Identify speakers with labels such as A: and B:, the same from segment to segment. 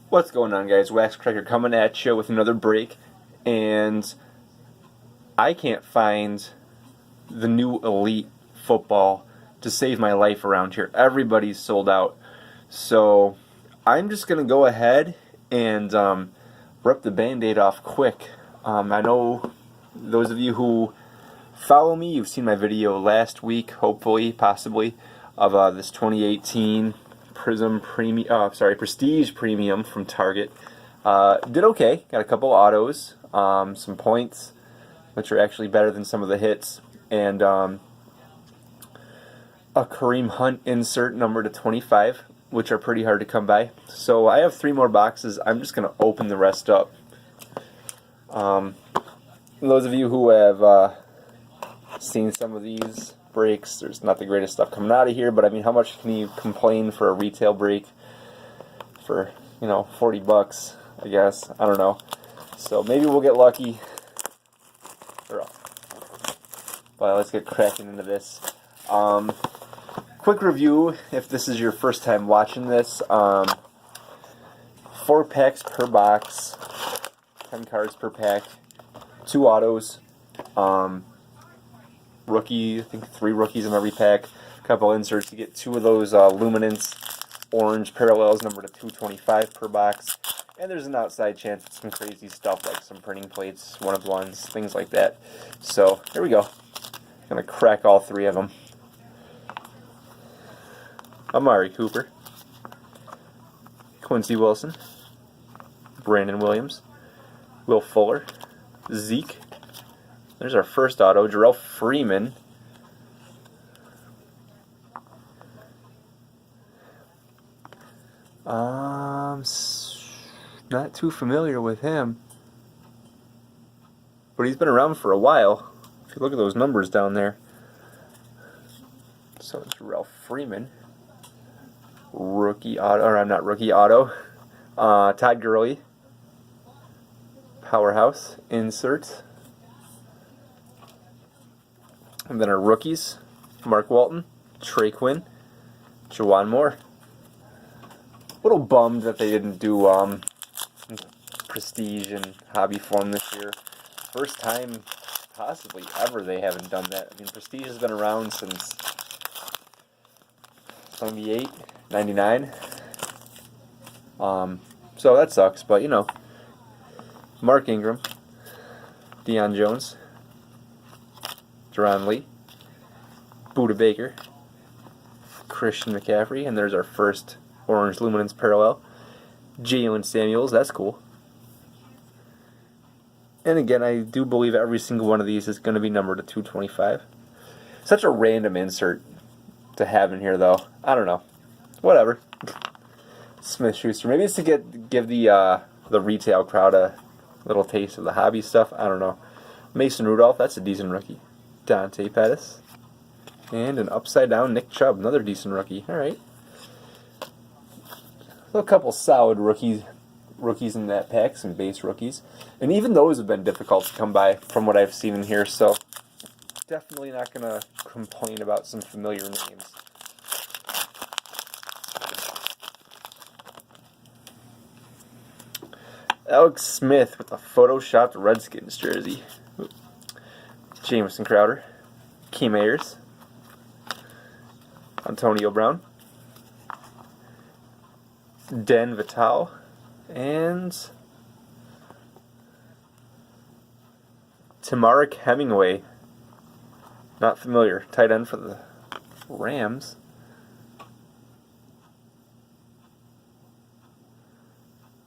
A: What's going on, guys? Waxcracker coming at you with another break, and I can't find the new Elite football to save my life around here. Everybody's sold out, so I'm just gonna go ahead and rip the Band-Aid off quick. I know those of you who follow me, you've seen my video last week, hopefully, possibly, of this 2018 Prestige Premium from Target. Did okay. Got a couple autos, some points, which are actually better than some of the hits, and a Kareem Hunt insert number to 25, which are pretty hard to come by. So I have 3 more boxes. I'm just going to open the rest up. Those of you who have seen some of these breaks, there's not the greatest stuff coming out of here, but I mean, how much can you complain for a retail break for, 40 bucks, I guess? I don't know. So maybe we'll get lucky. But let's get cracking into this. Quick review, if this is your first time watching this. 4 packs per box, 10 cards per pack, 2 autos, rookie, I think 3 rookies in every pack, a couple inserts. You get 2 of those luminance orange parallels numbered to 225 per box, and there's an outside chance with some crazy stuff like some printing plates, 1-of-1s, things like that. So here we go. I'm gonna crack all 3 of them. Amari Cooper, Quincy Wilson, Brandon Williams, Will Fuller, Zeke. There's our first auto, Jarrell Freeman. Not too familiar with him, but he's been around for a while. If you look at those numbers down there. So Jarrell Freeman, rookie auto, or I'm not rookie auto. Todd Gurley, powerhouse insert. And then our rookies, Mark Walton, Trey Quinn, Jawan Moore. A little bummed that they didn't do Prestige and Hobby form this year. First time, possibly ever, they haven't done that. I mean, Prestige has been around since 98, 99. So that sucks, but Mark Ingram, Deion Jones, Jerron Lee, Buda Baker, Christian McCaffrey, and there's our first orange luminance parallel. Jalen Samuels, that's cool. And again, I do believe every single one of these is going to be numbered to 225. Such a random insert to have in here, though. I don't know. Whatever. Smith-Schuster. Maybe it's to give the retail crowd a little taste of the hobby stuff. I don't know. Mason Rudolph, that's a decent rookie. Dante Pettis. And an upside-down Nick Chubb, another decent rookie. All right. A couple solid rookies in that pack, some base rookies. And even those have been difficult to come by from what I've seen in here, so definitely not going to complain about some familiar names. Alex Smith with a photoshopped Redskins jersey. Jamison Crowder, Keem Ayers, Antonio Brown, Den Vital, and Tamarick Hemingway. Not familiar. Tight end for the Rams.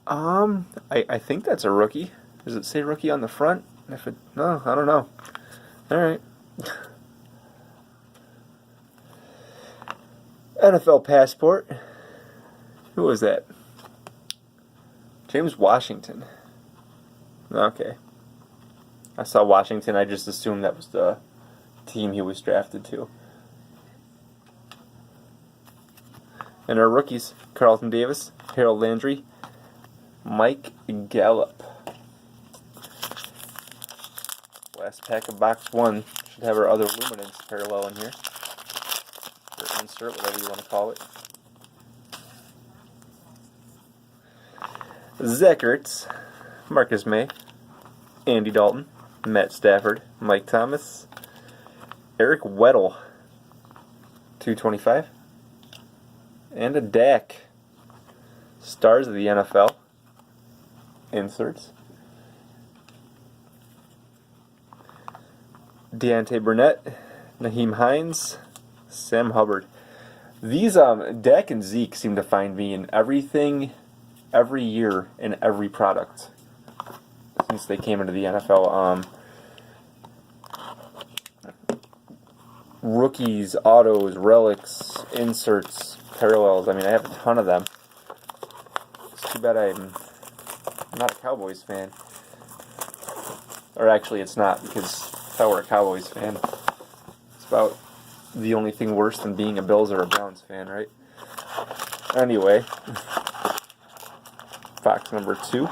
A: I think that's a rookie. Does it say rookie on the front? No, I don't know. All right. NFL passport. Who was that? James Washington. Okay. I saw Washington. I just assumed that was the team he was drafted to. And our rookies, Carlton Davis, Harold Landry, Mike Gallup. Last pack of box 1. Should have our other luminance parallel in here. Or insert, whatever you want to call it. Zach Ertz, Marcus May, Andy Dalton, Matt Stafford, Mike Thomas, Eric Weddle, 225, and a Dak. Stars of the NFL. Inserts. Deontay Burnett, Naheem Hines, Sam Hubbard. These Dak and Zeke seem to find me in everything, every year, in every product since they came into the NFL. Rookies, autos, relics, inserts, parallels. I mean, I have a ton of them. It's too bad I'm not a Cowboys fan. Or actually, it's not, because if I were a Cowboys fan, it's about the only thing worse than being a Bills or a Browns fan, right? Anyway, box number 2.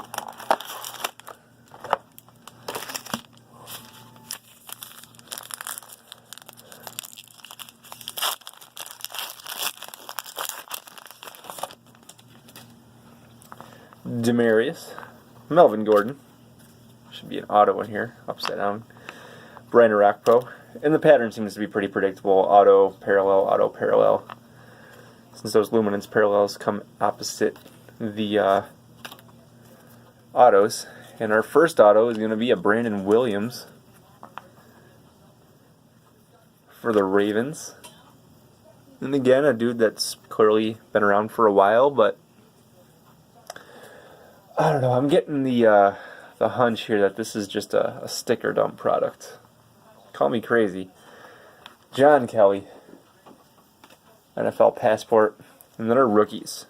A: Demarius, Melvin Gordon, should be an auto in here, upside down. Brian Rockpo, and the pattern seems to be pretty predictable. Auto, parallel. Since those luminance parallels come opposite the autos. And our first auto is going to be a Brandon Williams for the Ravens. And again, a dude that's clearly been around for a while, but I don't know, I'm getting the hunch here that this is just a sticker dump product. Call me crazy. John Kelly, NFL Passport, and then our rookies.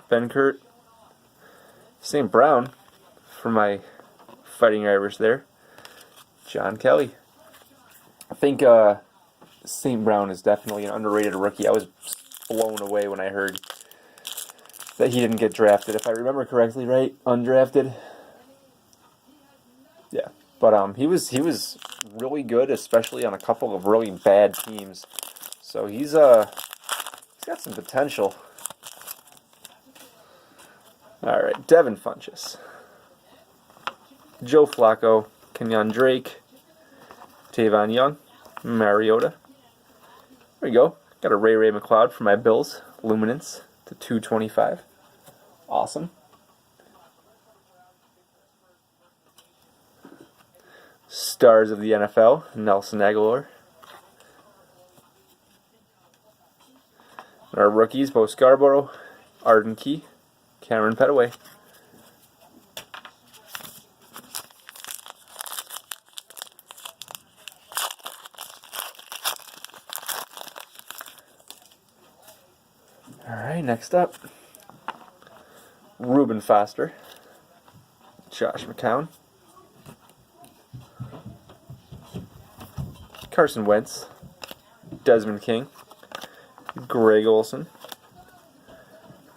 A: Ben Kurt, St. Brown, for my Fighting Irish there. John Kelly. I think St. Brown is definitely an underrated rookie. I was blown away when I heard that he didn't get drafted. If I remember correctly, right? Undrafted. Yeah. But he was really good, especially on a couple of really bad teams. So he's got some potential. All right, Devin Funchess, Joe Flacco, Kenyon Drake, Tavon Young, Mariota. There we go. Got a Ray McLeod for my Bills, Luminance to 225. Awesome. Stars of the NFL, Nelson Aguilar. Our rookies, Bo Scarborough, Arden Key, Cameron Petaway. Alright, next up, Reuben Foster, Josh McCown, Carson Wentz, Desmond King, Greg Olsen,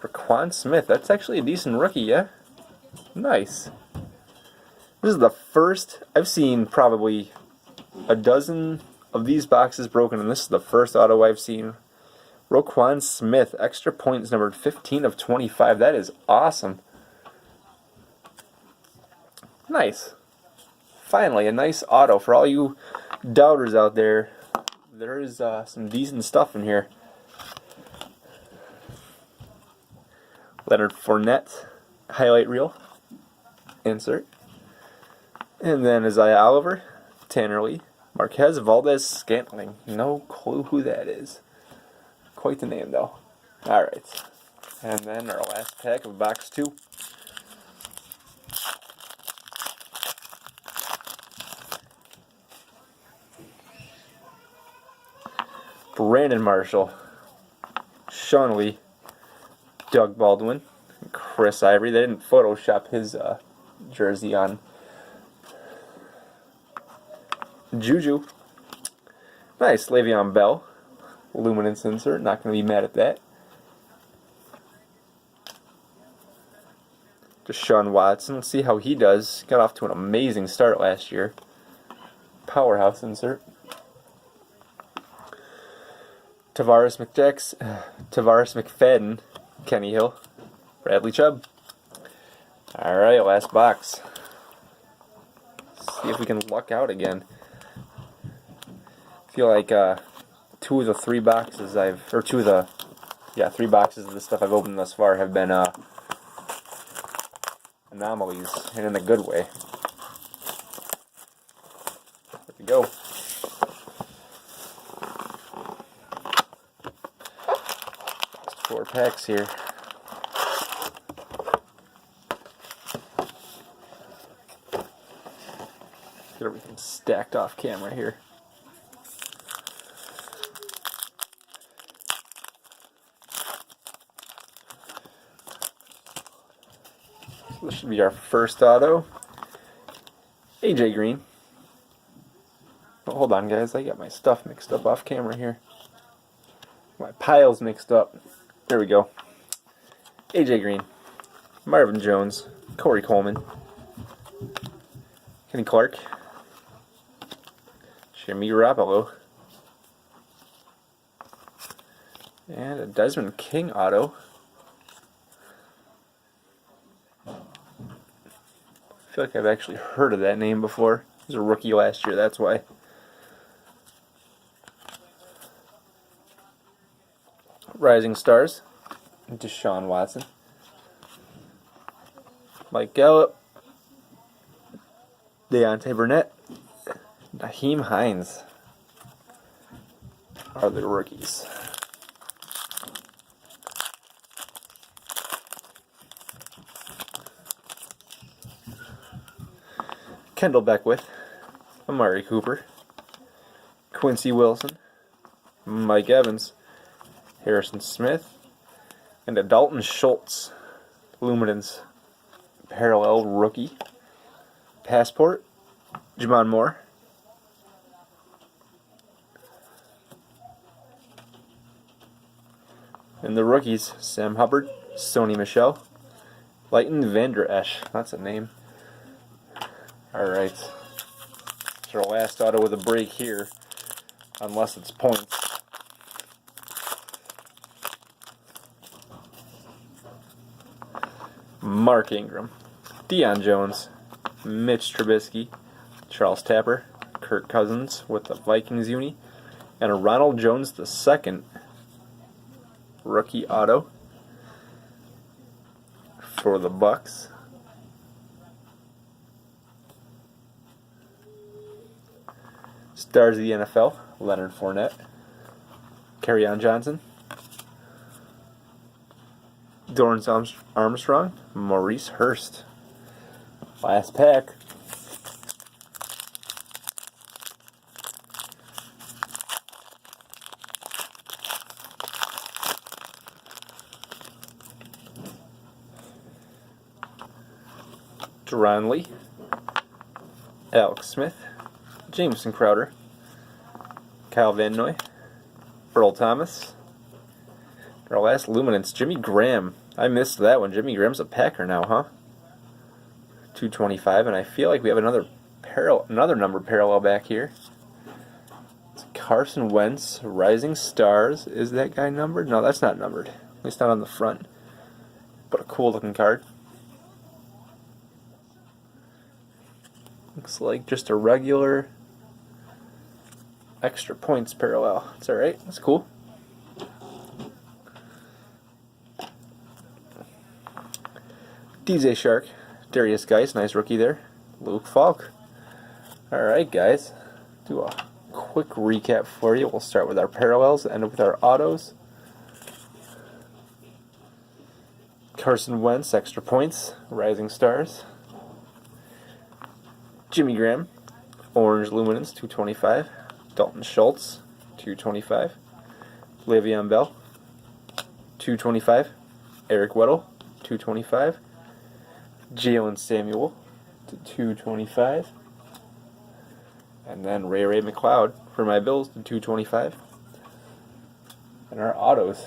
A: Raquan Smith. That's actually a decent rookie, yeah? Nice. This is the first, I've seen probably a dozen of these boxes broken, and this is the first auto I've seen. Roquan Smith, extra points numbered 15 of 25. That is awesome. Nice. Finally, a nice auto. For all you doubters out there, there is some decent stuff in here. Leonard Fournette, highlight reel, insert. And then Isaiah Oliver, Tanner Lee, Marquez Valdez-Scantling. No clue who that is. Quite the name, though. Alright. And then our last pack of box 2. Brandon Marshall, Sean Lee, Doug Baldwin, Chris Ivory. They didn't Photoshop his jersey on. Juju. Nice. Le'Veon Bell. Luminance insert. Not going to be mad at that. Deshaun Watson. Let's see how he does. Got off to an amazing start last year. Powerhouse insert. Tavares McFadden. Kenny Hill. Bradley Chubb. Alright, last box. See if we can luck out again. I feel like 2 of the 3 boxes three boxes of the stuff I've opened thus far have been anomalies, and in a good way. There we go. 4 packs here. Get everything stacked off camera here. So this should be our first auto. AJ Green. Oh, hold on, guys. I got my stuff mixed up off camera here. My piles mixed up. There we go. AJ Green. Marvin Jones. Corey Coleman. Kenny Clark. Jimmy Garoppolo. And a Desmond King auto. I feel like I've actually heard of that name before. He was a rookie last year, that's why. Rising Stars. Deshaun Watson. Mike Gallup. Deontay Burnett. Naheem Hines are the rookies. Kendall Beckwith, Amari Cooper, Quincy Wilson, Mike Evans, Harrison Smith, and a Dalton Schultz, Luminance parallel rookie. Passport, Jamon Moore. And the rookies, Sam Hubbard, Sony Michel, Leighton Vander Esch. That's a name. Alright. It's our last auto with a break here. Unless it's points. Mark Ingram, Deion Jones, Mitch Trubisky, Charles Tapper, Kirk Cousins with the Vikings uni, and a Ronald Jones II rookie auto for the Bucks. Stars of the NFL, Leonard Fournette, Kerryon Johnson, Dorrance Armstrong, Maurice Hurst. Last pack. Deron Lee, Alex Smith, Jameson Crowder, Kyle Van Noy, Earl Thomas. Our last Luminance, Jimmy Graham. I missed that one. Jimmy Graham's a Packer now, huh? 225, and I feel like we have another number parallel back here. It's Carson Wentz, Rising Stars. Is that guy numbered? No, that's not numbered. At least not on the front. But a cool looking card. Looks like just a regular extra points parallel. It's alright. That's cool. DJ Shark, Darius Geis, nice rookie there. Luke Falk. Alright, guys. Do a quick recap for you. We'll start with our parallels, end up with our autos. Carson Wentz, extra points, Rising Stars. Jimmy Graham, Orange Luminance, 225. Dalton Schultz, 225. Le'Veon Bell, 225. Eric Weddle, 225. Jalen Samuel, to 225. And then Ray McLeod for my Bills to 225. And our autos.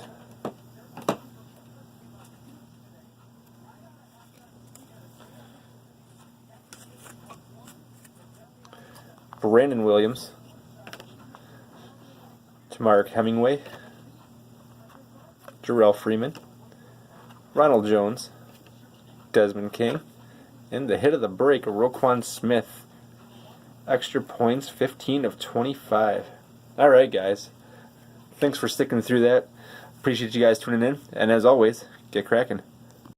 A: Brandon Williams, Tamark Hemingway, Jarrell Freeman, Ronald Jones, Desmond King, And the hit of the break, Roquan Smith. Extra points, 15 of 25. All right, guys. Thanks for sticking through that. Appreciate you guys tuning in. And as always, get cracking.